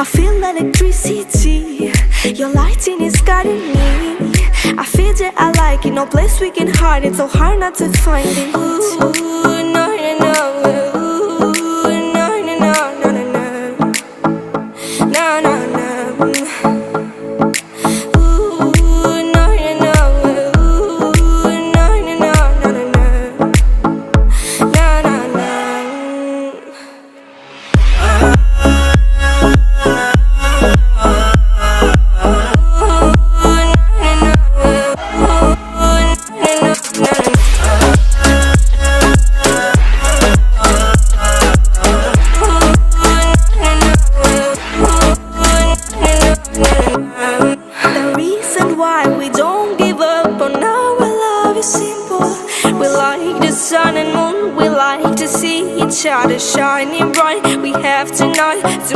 I feel electricity. Your lighting is guiding me. I feel that I like it. No place we can hide it. So hard not to find it. Ooh, no, no, no. Ooh, no, no, no, no, no, no. No, no, no. Ooh, no, no, no. Ooh, no, no, no, no, no, no. No, no, no. The reason why we don't give up on our love is simple. We like the sun and moon, we like to see each other shining bright. We have tonight to